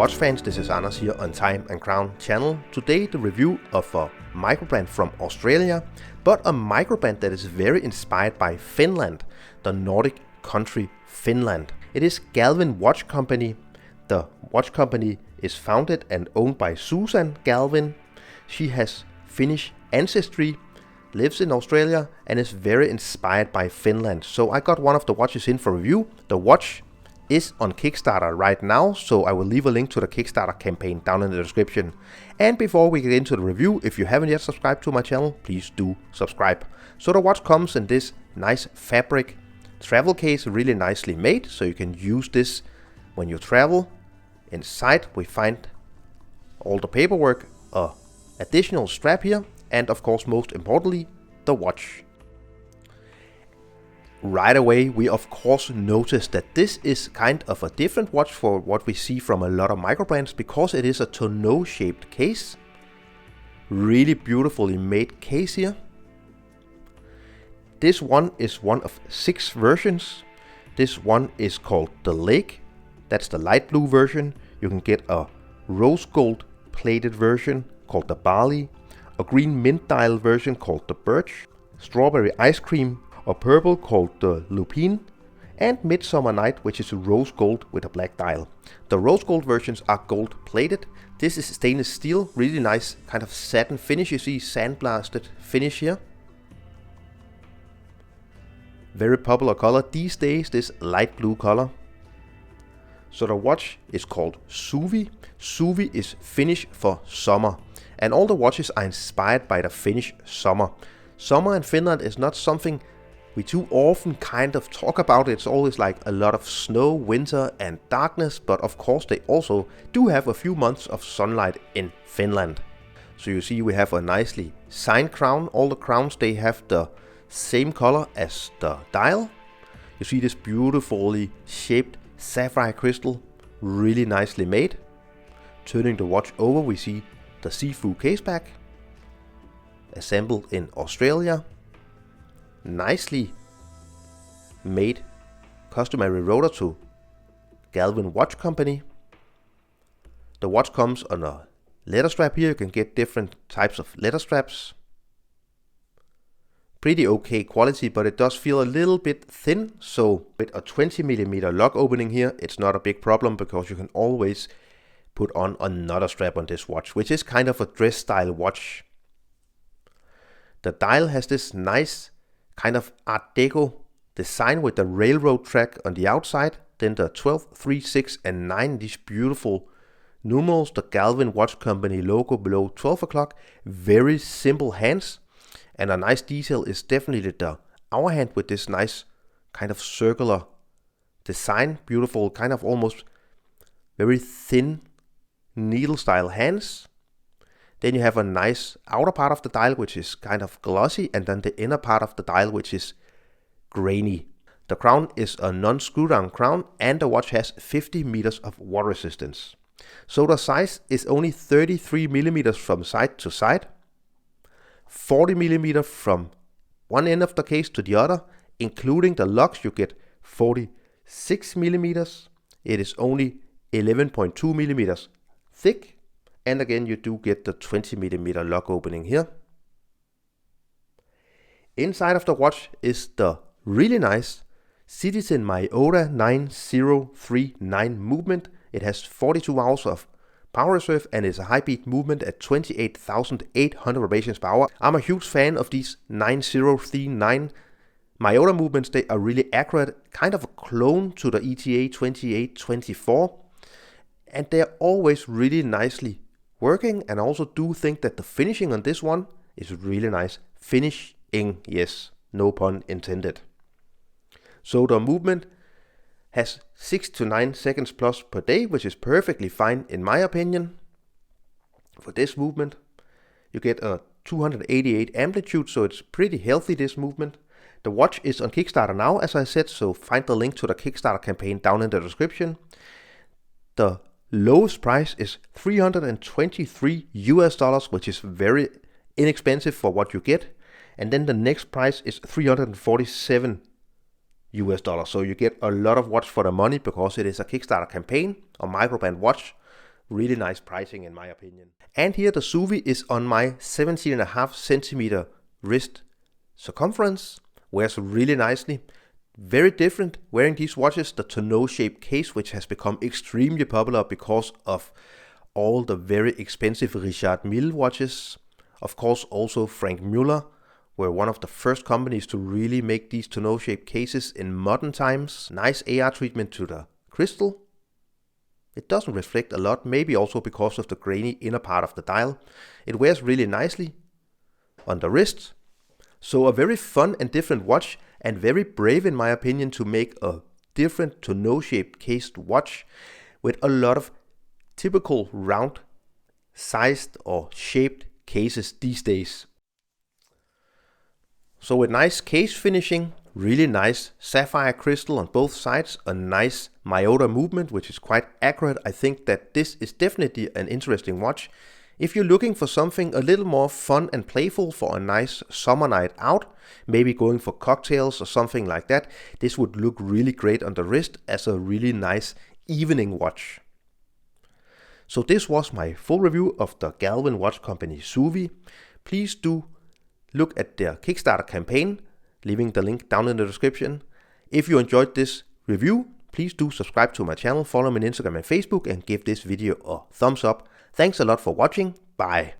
watch fans, this is Anders here on Time and Crown channel. Today the review of a microbrand from Australia, but a microbrand that is very inspired by Finland, the Nordic country Finland. It is Galvin Watch Company. The watch company is founded and owned by Susan Galvin. She has Finnish ancestry, lives in Australia and is very inspired by Finland. So I got one of the watches in for review. The watch is on Kickstarter right now, so I will leave a link to the Kickstarter campaign down in the description. And before we get into the review, if you haven't yet subscribed to my channel, please do subscribe. So the watch comes in this nice fabric travel case, really nicely made, so you can use this when you travel. Inside we find all the paperwork, additional strap here, and of course most importantly, the watch. Right away we of course notice that this is kind of a different watch for what we see from a lot of microbrands, because it is a tonneau shaped case. Really beautifully made case here. This one is one of 6 versions. This one is called the Lake. That's the light blue version. You can get a rose gold plated version called the Barley, a green mint dial version called the Birch, strawberry ice cream or purple called the Lupine, and Midsummer Night, which is rose gold with a black dial. The rose gold versions are gold plated. This is stainless steel, really nice kind of satin finish. You see sandblasted finish here. Very popular color these days, this light blue color. So the watch is called Suvi. Suvi is Finnish for summer, and all the watches are inspired by the Finnish summer. Summer in Finland is not something we too often kind of talk about. It's always like a lot of snow, winter and darkness, but of course they also do have a few months of sunlight in Finland. So you see we have a nicely signed crown. All the crowns, they have the same color as the dial. You see this beautifully shaped sapphire crystal, really nicely made. Turning the watch over, we see the see-through case back, assembled in Australia. Nicely made customary rotor to Galvin Watch Company. The watch comes on a leather strap here. You can get different types of leather straps. Pretty okay quality, but it does feel a little bit thin. So with a 20mm lock opening here, it's not a big problem, because you can always put on another strap on this watch, which is kind of a dress style watch. The dial has this nice kind of Art Deco design with the railroad track on the outside. Then the 12, 3, 6 and 9, these beautiful numerals, the Galvin Watch Company logo below 12 o'clock. Very simple hands, and a nice detail is definitely the hour hand with this nice kind of circular design. Beautiful, kind of almost very thin needle style hands. Then you have a nice outer part of the dial which is kind of glossy, and then the inner part of the dial which is grainy. The crown is a non-screw down crown, and the watch has 50 meters of water resistance. So the size is only 33mm from side to side, 40mm from one end of the case to the other. Including the locks you get 46mm. It is only 11.2mm thick. And again, you do get the 20mm lock opening here. Inside of the watch is the really nice Citizen Myoda 9039 movement. It has 42 hours of power reserve and is a high beat movement at 28,800 revolutions per hour. I'm a huge fan of these 9039 Myoda movements. They are really accurate, kind of a clone to the ETA 2824. And they're always really nicely working, and I also do think that the finishing on this one is really nice. Finishing, yes, no pun intended. So the movement has 6 to 9 seconds plus per day, which is perfectly fine in my opinion. For this movement, you get a 288 amplitude, so it's pretty healthy, this movement. The watch is on Kickstarter now, as I said, so find the link to the Kickstarter campaign down in the description. The lowest price is $323, which is very inexpensive for what you get. And then the next price is $347. So you get a lot of watch for the money, because it is a Kickstarter campaign, a microbrand watch Really nice pricing in my opinion. And here the Suvi is on my 17.5 centimeter wrist circumference. Wears really nicely. Very different wearing these watches. The tonneau shaped case, which has become extremely popular because of all the very expensive Richard Mille watches. Of course also Frank Muller were one of the first companies to really make these tonneau shaped cases in modern times. Nice AR treatment to the crystal. It doesn't reflect a lot, maybe also because of the grainy inner part of the dial. It wears really nicely on the wrist. So a very fun and different watch, and very brave in my opinion to make a different tonneau shaped cased watch with a lot of typical round sized or shaped cases these days. So with nice case finishing, really nice sapphire crystal on both sides, a nice myota movement which is quite accurate. I think that this is definitely an interesting watch. If you're looking for something a little more fun and playful for a nice summer night out, maybe going for cocktails or something like that, this would look really great on the wrist as a really nice evening watch. So this was my full review of the Galvin Watch Company Suvi. Please do look at their Kickstarter campaign, leaving the link down in the description. If you enjoyed this review, please do subscribe to my channel, follow me on Instagram and Facebook, and give this video a thumbs up. Thanks a lot for watching. Bye.